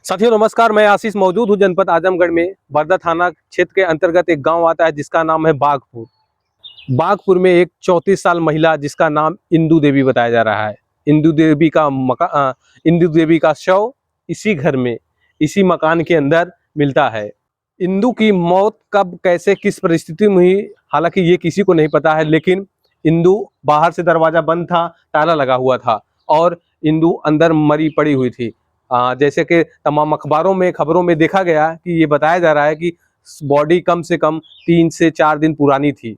साथियों नमस्कार, मैं आशीष मौजूद हूँ जनपद आजमगढ़ में। बरदा थाना क्षेत्र के अंतर्गत एक गांव आता है जिसका नाम है बागपुर। बागपुर में एक 34 साल महिला जिसका नाम इंदू देवी बताया जा रहा है। इंदू देवी का शव इसी घर में, इसी मकान के अंदर मिलता है। इंदू की मौत कब, कैसे, किस परिस्थिति में हुई, हालांकि ये किसी को नहीं पता है, लेकिन इंदू बाहर से दरवाजा बंद था, ताला लगा हुआ था और इंदू अंदर मरी पड़ी हुई थी। जैसे कि तमाम अखबारों में, खबरों में देखा गया कि ये बताया जा रहा है कि बॉडी कम से कम 3 से 4 दिन पुरानी थी,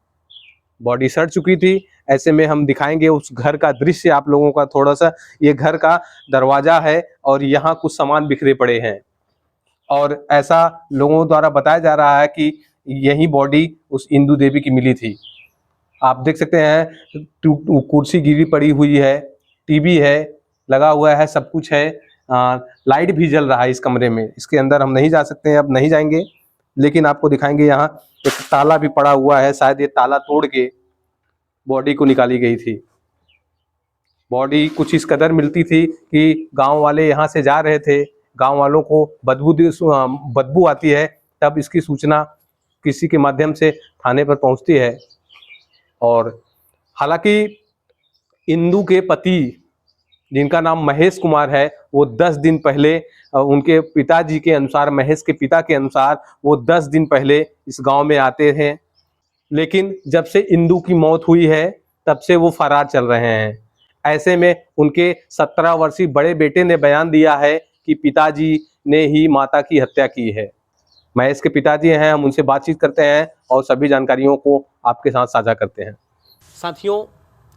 बॉडी सड़ चुकी थी। ऐसे में हम दिखाएंगे उस घर का दृश्य आप लोगों का थोड़ा सा। ये घर का दरवाजा है और यहाँ कुछ सामान बिखरे पड़े हैं और ऐसा लोगों द्वारा बताया जा रहा है कि यही बॉडी उस इंदू देवी की मिली थी। आप देख सकते हैं कुर्सी गिरी पड़ी हुई है, टीवी है लगा हुआ है, सब कुछ है। लाइट भी जल रहा है इस कमरे में। इसके अंदर हम नहीं जा सकते हैं, अब नहीं जाएंगे, लेकिन आपको दिखाएंगे। यहाँ एक ताला भी पड़ा हुआ है, शायद ये ताला तोड़ के बॉडी को निकाली गई थी। बॉडी कुछ इस कदर मिलती थी कि गांव वाले यहाँ से जा रहे थे, गांव वालों को बदबू आती है, तब इसकी सूचना किसी के माध्यम से थाने पर पहुंचती है। और हालांकि इंदू के पति जिनका नाम महेश कुमार है, वो 10 दिन पहले उनके पिताजी के अनुसार, महेश के पिता के अनुसार, वो 10 दिन पहले इस गांव में आते हैं। लेकिन जब से इंदू की मौत हुई है तब से वो फरार चल रहे हैं। ऐसे में उनके 17 वर्षीय बड़े बेटे ने बयान दिया है कि पिताजी ने ही माता की हत्या की है। महेश के पिताजी हैं, हम उनसे बातचीत करते हैं और सभी जानकारियों को आपके साथ साझा करते हैं। साथियों,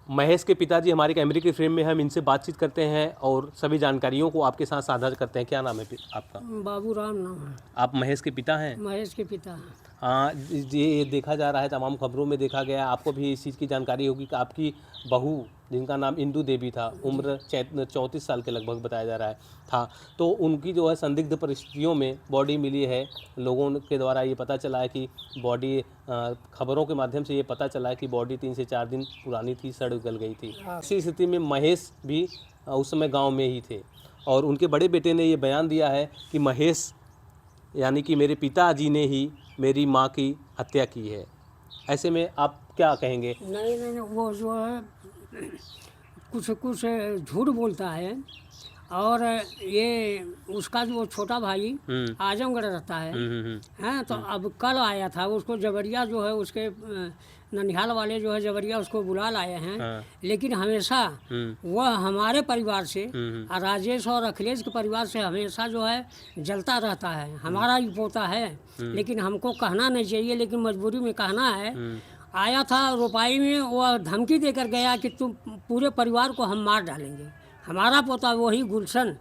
महेश के पिताजी हमारे कैमरे के फ्रेम में, हम इनसे बातचीत करते हैं और सभी जानकारियों को आपके साथ साझा करते हैं। क्या नाम है आपका? बाबू राम नाम है। आप महेश के पिता हैं? महेश के पिता हैं। हाँ, ये देखा जा रहा है, तमाम खबरों में देखा गया, आपको भी इस चीज़ की जानकारी होगी कि आपकी बहू जिनका नाम इंदू देवी था, उम्र 34 साल के लगभग बताया जा रहा था, तो उनकी जो है संदिग्ध परिस्थितियों में बॉडी मिली है। लोगों के द्वारा ये पता चला है कि बॉडी, खबरों के माध्यम से ये पता चला है कि बॉडी 3 से 4 दिन पुरानी थी, सड़ गल गई थी। इसी स्थिति में महेश भी उस समय गाँव में ही थे और उनके बड़े बेटे ने ये बयान दिया है कि महेश यानी कि मेरे पिताजी ने ही मेरी माँ की हत्या की है। ऐसे में आप क्या कहेंगे? नहीं, वो जो है कुछ झूठ बोलता है। और ये उसका जो छोटा भाई आजमगढ़ रहता है, हैं, तो अब कल आया था, उसको जबरिया जो है, उसके ननिहाल वाले जो है जबरिया उसको बुला लाए हैं। हाँ। लेकिन हमेशा वह हमारे परिवार से, राजेश और अखिलेश के परिवार से हमेशा जो है जलता रहता है। हमारा ही पोता है, लेकिन हमको कहना नहीं चाहिए, लेकिन मजबूरी में कहना है। आया था रोपाई में, वह धमकी देकर गया कि तुम पूरे परिवार को हम मार डालेंगे। हमारा पोता वही गुलशन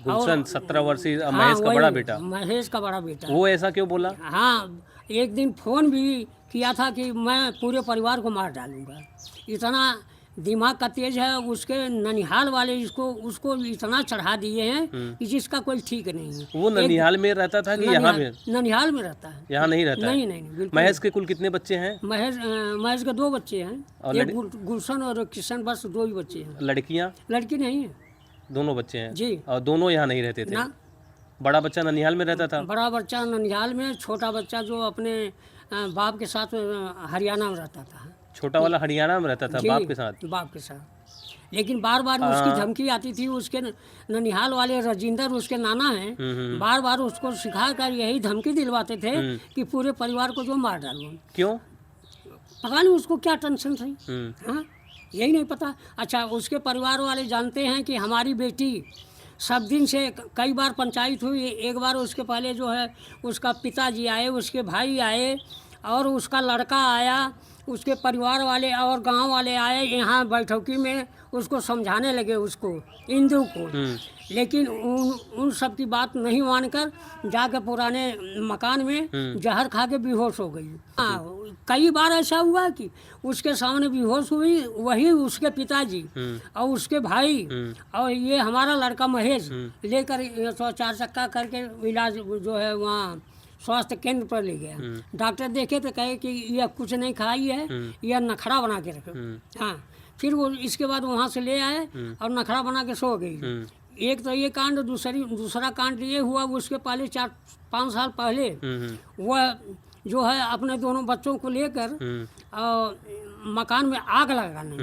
17 वर्षीय महेश का बड़ा बेटा, महेश का बड़ा बेटा, वो ऐसा क्यों बोला? हाँ, एक दिन फोन भी किया था कि मैं पूरे परिवार को मार डालूंगा। इतना दिमाग का तेज है। उसके ननिहाल वाले उसको इतना चढ़ा दिए हैं कि जिसका कोई ठीक नहीं है। वो ननिहाल में रहता था कि यहाँ में? ननिहाल में रहता है, यहाँ नहीं रहता? नहीं। महेश के कुल कितने बच्चे हैं? महेश के 2 बच्चे हैं, एक गुलशन और किशन, बस 2 ही बच्चे हैं। लड़कियाँ? लड़की नहीं है, दोनों बच्चे हैं जी। और दोनों यहाँ नहीं रहते थे ना? बड़ा बच्चा ननिहाल में रहता था? बड़ा बच्चा ननिहाल में, छोटा बच्चा जो अपने बाप के साथ हरियाणा में रहता था। छोटा वाला हरियाणा में रहता था बाप के साथ? बाप के साथ। लेकिन बार बार उसकी धमकी आती थी। उसके ननिहाल वाले राजिंदर उसके नाना हैं, बार बार उसको सिखा कर यही धमकी दिलवाते थे कि पूरे परिवार को जो मार डालो। क्यों? पता नहीं उसको क्या टेंशन थी, हाँ, यही नहीं पता। अच्छा, उसके परिवार वाले जानते हैं कि हमारी बेटी सब दिन से कई बार पंचायत हुई। एक बार उसके पहले जो है उसका पिताजी आए, उसके भाई आए और उसका लड़का आया, उसके परिवार वाले और गांव वाले आए यहाँ बैठकी में, उसको समझाने लगे, उसको इंदू को। लेकिन उन सब की बात नहीं मानकर जाकर पुराने मकान में जहर खा के बेहोश हो गई। हाँ, कई बार ऐसा हुआ कि उसके सामने बेहोश हुई, वही उसके पिताजी और उसके भाई और ये हमारा लड़का महेश लेकर 4 चक्का करके इलाज जो है वहाँ स्वास्थ्य केंद्र पर ले गया। डॉक्टर देखे तो कहे कि यह कुछ नहीं खाई है, यह नखड़ा बना के रखो। हाँ, फिर वो इसके बाद वहाँ से ले आए और नखड़ा बना के सो गई। एक तो ये कांड, दूसरा कांड ये हुआ, उसके पहले 4-5 साल पहले वह जो है अपने दोनों बच्चों को लेकर मकान में आग लगाने,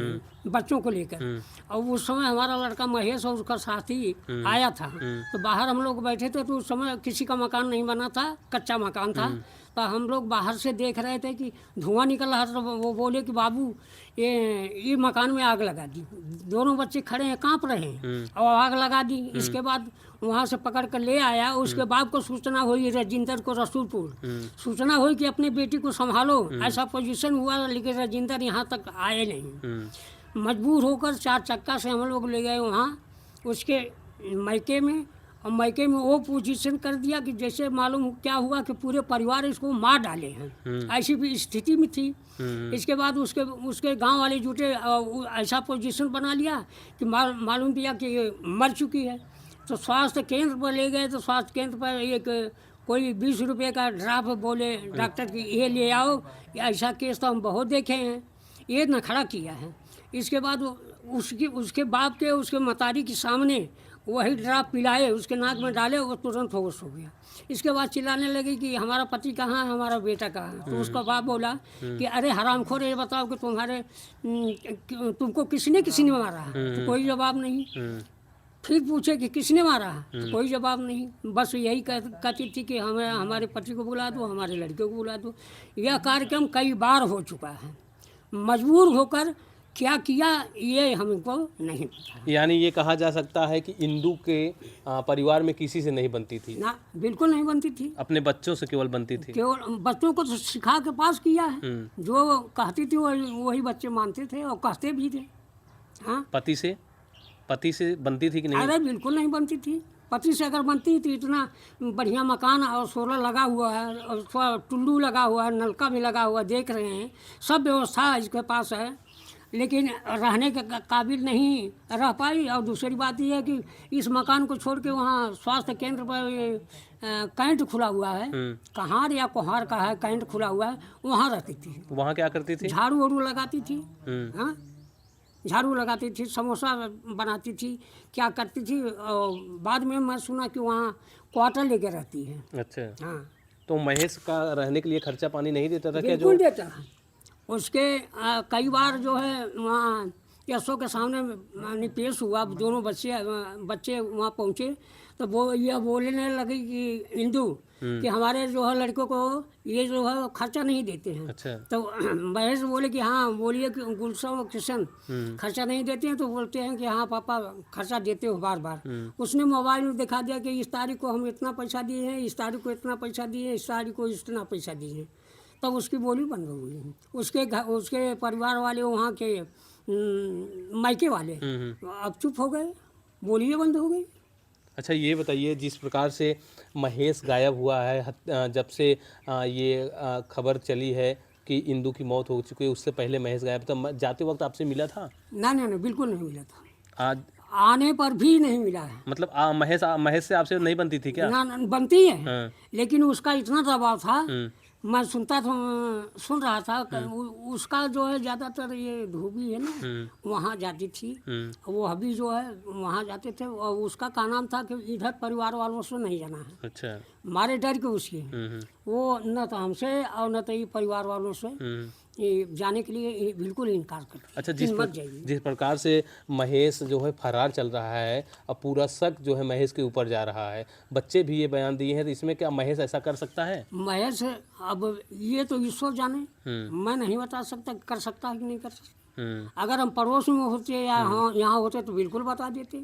बच्चों को लेकर। और उस समय हमारा लड़का महेश और उसका साथी आया था। तो बाहर हम लोग बैठे थे, तो उस समय किसी का मकान नहीं बना था, कच्चा मकान था। तो हम लोग बाहर से देख रहे थे कि धुआं निकल रहा था। तो वो बोले कि बाबू ये मकान में आग लगा दी। दोनों बच्चे खड़े हैं, कांप रहे हैं, और आग लगा दी। इसके बाद वहाँ से पकड़ कर ले आया। उसके बाप को सूचना हुई, राजिंदर को, रसूलपुर सूचना हुई कि अपने बेटी को संभालो, ऐसा पोजीशन हुआ। लेकिन राजिंदर यहाँ तक आए नहीं। मजबूर होकर 4 चक्का से हम लोग ले गए वहाँ उसके मायके में। और मायके में वो पोजीशन कर दिया कि जैसे मालूम क्या हुआ कि पूरे परिवार इसको मार डाले हैं, ऐसी भी स्थिति में थी। इसके बाद उसके गांव वाले जुटे, ऐसा पोजीशन बना लिया कि मालूम दिया कि ये मर चुकी है। तो स्वास्थ्य केंद्र पर ले गए। तो स्वास्थ्य केंद्र पर एक कोई 20 रुपये का ड्राफ्ट बोले डॉक्टर कि ये ले आओ। ऐसा केस तो हम बहुत देखे हैं, ये नखड़ा किया है। इसके बाद उसके बाप के, उसके मतारी के सामने वही ड्राप पिलाए, उसके नाक में डाले, वो तुरंत होश हो गया। इसके बाद चिल्लाने लगे कि हमारा पति कहाँ है, हमारा बेटा कहाँ है। तो उसका बाप बोला कि अरे हरामखोर, ये बताओ कि तुमको किसने मारा है। तो कोई जवाब नहीं। फिर पूछे कि किसने मारा है, तो कोई जवाब नहीं। बस यही कहती थी कि हमें हमारे पति को बुला दो, हमारे लड़के को बुला दो। यह कार्यक्रम कई बार हो चुका है। मजबूर होकर क्या किया ये हमको नहीं पता। यानी ये कहा जा सकता है कि इंदू के परिवार में किसी से नहीं बनती थी? ना, बिल्कुल नहीं बनती थी। अपने बच्चों से केवल बनती थी? केवल बच्चों को तो सिखा के पास किया है। जो कहती थी वही बच्चे मानते थे और कहते भी थे। हाँ, पति से बनती थी कि नहीं? अरे बिल्कुल नहीं बनती थी। पति से अगर बनती थी, इतना बढ़िया मकान और सोलर लगा हुआ है, और टुल्लू लगा हुआ है, नलका भी लगा हुआ, देख रहे हैं, सब व्यवस्था इसके पास है, लेकिन रहने के काबिल नहीं रह पाई। और दूसरी बात यह है कि इस मकान को छोड़ के वहाँ स्वास्थ्य केंद्र पर कैंट खुला हुआ है, कहार या कोहार का है, कैंट खुला हुआ है, वहाँ रहती थी। वहाँ क्या करती थी? झाड़ू वाड़ू लगाती थी। हाँ, झाड़ू लगाती थी, समोसा बनाती थी, क्या करती थी। और बाद में मैं सुना कि वहाँ क्वार्टर लेके रहती है। अच्छा। हाँ, तो महेश का रहने के लिए खर्चा पानी नहीं देता था क्या? बिल्कुल देता है। उसके कई बार जो है वहाँ यशो के सामने पेश हुआ। दोनों बच्चे वहाँ पहुँचे तो वो यह बोलने लगी कि इंदू कि हमारे जो है लड़कों को ये जो है खर्चा नहीं देते हैं। अच्छा। तो महेश बोले कि हाँ, बोलिए कि गुलशन और किशन खर्चा नहीं देते हैं। तो बोलते हैं कि हाँ पापा खर्चा देते हो बार बार। उसने मोबाइल में दिखा दिया कि इस तारीख को हम इतना पैसा दिए हैं, इस तारीख को इतना पैसा दिए हैं, इस तारीख को इतना पैसा दिए हैं। तब उसकी बोली बंद हो गई। उसके परिवार वाले, वहाँ के मायके वाले अब चुप हो गए, बोलिए बंद हो गई। अच्छा, ये बताइए, जिस प्रकार से महेश गायब हुआ है, जब से ये खबर चली है कि इंदू की मौत हो चुकी है, उससे पहले महेश गायब था, जाते वक्त आपसे मिला था? ना, बिल्कुल नहीं मिला था। आज आने पर भी नहीं मिला है। मतलब महेश से आपसे नहीं बनती थी क्या? ना, बनती है। हाँ। लेकिन उसका इतना दबाव था, मैं सुन रहा था। उसका जो है ज़्यादातर ये धोबी है ना, वहाँ जाती थी। वो अभी जो है वहाँ जाते थे। और उसका का नाम था कि इधर परिवार वालों से नहीं जाना है। अच्छा। मारे डर के उसके वो न तो हमसे और न तो ये परिवार वालों से ये जाने के लिए बिल्कुल इनकार करते। अच्छा, जिस प्रकार से महेश जो है फरार चल रहा है, अब पूरा शक जो है महेश के ऊपर जा रहा है, बच्चे भी ये बयान दिए हैं, तो इसमें क्या महेश ऐसा कर सकता है? महेश अब ये तो ईश्वर जाने, मैं नहीं बता सकता कर सकता है कि नहीं कर सकता। अगर हम पड़ोस में होते या यहाँ होते तो बिल्कुल बता देते,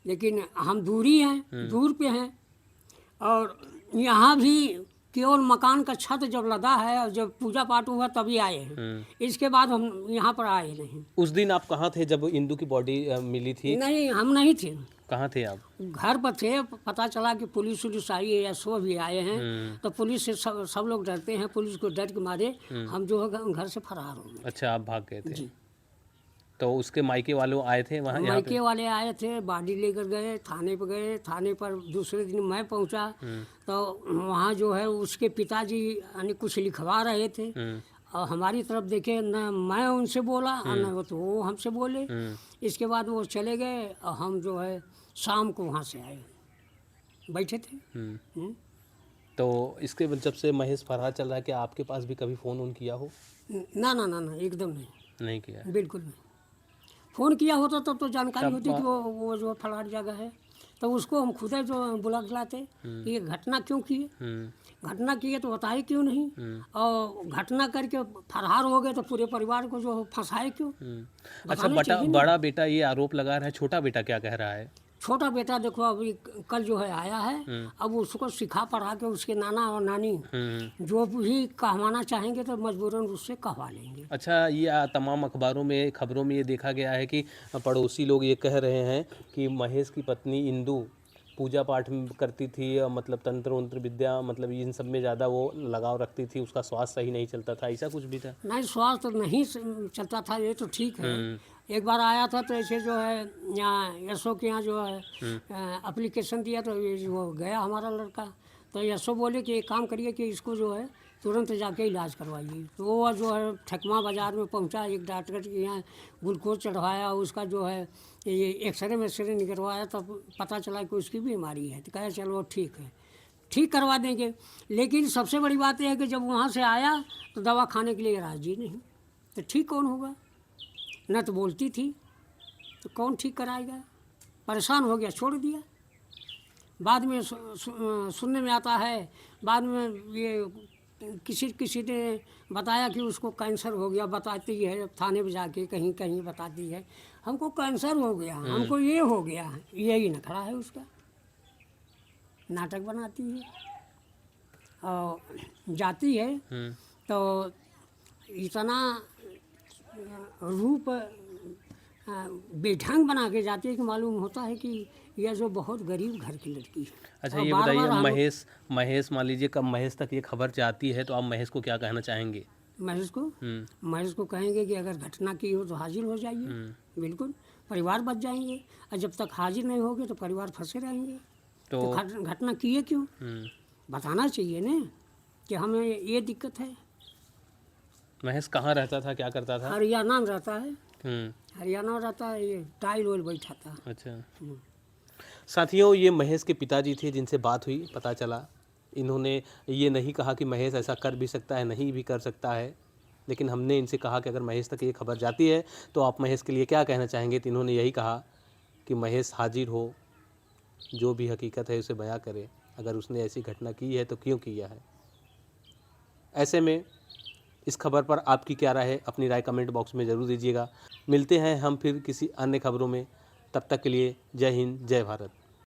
लेकिन हम दूरी हैं, दूर पे हैं। और यहाँ भी केवल मकान का छत जब लगा है और जब पूजा पाठ हुआ तभी आए हैं। इसके बाद हम यहाँ पर आए नहीं। उस दिन आप कहाँ थे जब इंदू की बॉडी मिली थी? नहीं, हम नहीं थे। कहाँ थे आप? घर पर थे। पता चला कि पुलिस आई है या सो भी आए हैं। तो पुलिस से सब लोग डरते हैं। पुलिस को डर के मारे हम जो है घर से फरार हो गए। अच्छा, आप भाग गए थे? जी। तो उसके मायके वाले आए थे वहाँ? मायके वाले आए थे, बॉडी लेकर गए, थाने पर गए। थाने पर दूसरे दिन मैं पहुँचा तो वहाँ जो है उसके पिताजी यानी कुछ लिखवा रहे थे। और हमारी तरफ देखे न मैं उनसे बोला और न वो तो वो हमसे बोले। इसके बाद वो चले गए और हम जो है शाम को वहाँ से आए, बैठे थे। तो इसके जब से महेश फरार चल रहा है, क्या आपके पास भी कभी फ़ोन ऑन किया हो? ना ना ना ना, एकदम नहीं, नहीं किया। बिल्कुल नहीं। फ़ोन किया होता तब तो जानकारी तब होती कि वो जो फलाट जगह है, तो उसको हम खुद ही जो बुला लाते कि ये घटना क्यों किए, घटना किए तो बताए क्यों नहीं, और घटना करके फरार हो गए तो पूरे परिवार को जो फंसाए क्यों। अच्छा, बड़ा बेटा ये आरोप लगा रहा है, छोटा बेटा क्या कह रहा है? छोटा बेटा देखो अभी कल जो है आया है, अब उसको सिखा पढ़ा के उसके नाना और नानी जो भी कहवाना चाहेंगे तो मजबूरन उससे कहवा लेंगे। अच्छा, ये तमाम अखबारों में खबरों में ये देखा गया है कि पड़ोसी लोग ये कह रहे हैं कि महेश की पत्नी इंदु पूजा पाठ करती थी, मतलब तंत्र वंत्र विद्या, मतलब इन सब में ज़्यादा वो लगाव रखती थी, उसका स्वास्थ्य सही नहीं चलता था, ऐसा कुछ भी था? नहीं, स्वास्थ्य नहीं चलता था, ये तो ठीक है। एक बार आया था तो ऐसे जो है यहाँ यशो के यहाँ जो है एप्लीकेशन दिया तो ये वो गया हमारा लड़का, तो यशो बोले कि एक काम करिए कि इसको जो है तुरंत जाके इलाज करवाइए। तो वो जो है ठकमा बाज़ार में पहुंचा, एक डॉक्टर के यहाँ ग्लूकोज चढ़वाया, उसका जो है ये एक्सरे में निकलवाया, तब पता चला कि उसकी बीमारी है। तो कहे चलो ठीक है, ठीक करवा देंगे। लेकिन सबसे बड़ी बात यह है कि जब वहाँ से आया तो दवा खाने के लिए राजी नहीं, तो ठीक कौन होगा? न तो बोलती थी तो कौन ठीक कराएगा? परेशान हो गया, छोड़ दिया। बाद में सुनने में आता है, बाद में ये किसी ने बताया कि उसको कैंसर हो गया, बताती है थाने में जाके कहीं कहीं बताती है हमको कैंसर हो गया, हमको ये हो गया, यही नखरा है उसका। नाटक बनाती है और जाती है तो इतना रूप बेढंग बना के जाती है कि मालूम होता है कि यह जो बहुत गरीब घर की लड़की है। अच्छा, ये बताइए, महेश मान लीजिए कब महेश तक ये खबर जाती है तो आप महेश को क्या कहना चाहेंगे? महेश को कहेंगे कि अगर घटना की हो तो हाजिर हो जाइए, बिल्कुल परिवार बच जाएंगे, और जब तक हाजिर नहीं होगे तो परिवार फंसे रहेंगे। तो घटना किए क्यों, बताना चाहिए ना कि हमें ये दिक्कत है। महेश कहाँ रहता था, क्या करता था? हरियाणा में रहता है, हरियाणा रहता है, ये टाइल ओइल बैठा था। अच्छा। साथियों, ये महेश के पिताजी थे जिनसे बात हुई, पता चला इन्होंने ये नहीं कहा कि महेश ऐसा कर भी सकता है, नहीं भी कर सकता है, लेकिन हमने इनसे कहा कि अगर महेश तक ये खबर जाती है तो आप महेश के लिए क्या कहना चाहेंगे? तो इन्होंने यही कहा कि महेश हाजिर हो, जो भी हकीकत है उसे बयां करे, अगर उसने ऐसी घटना की है तो क्यों किया है। ऐसे में इस खबर पर आपकी क्या राय है, अपनी राय कमेंट बॉक्स में ज़रूर दीजिएगा। मिलते हैं हम फिर किसी अन्य खबरों में, तब तक के लिए जय हिंद, जय भारत।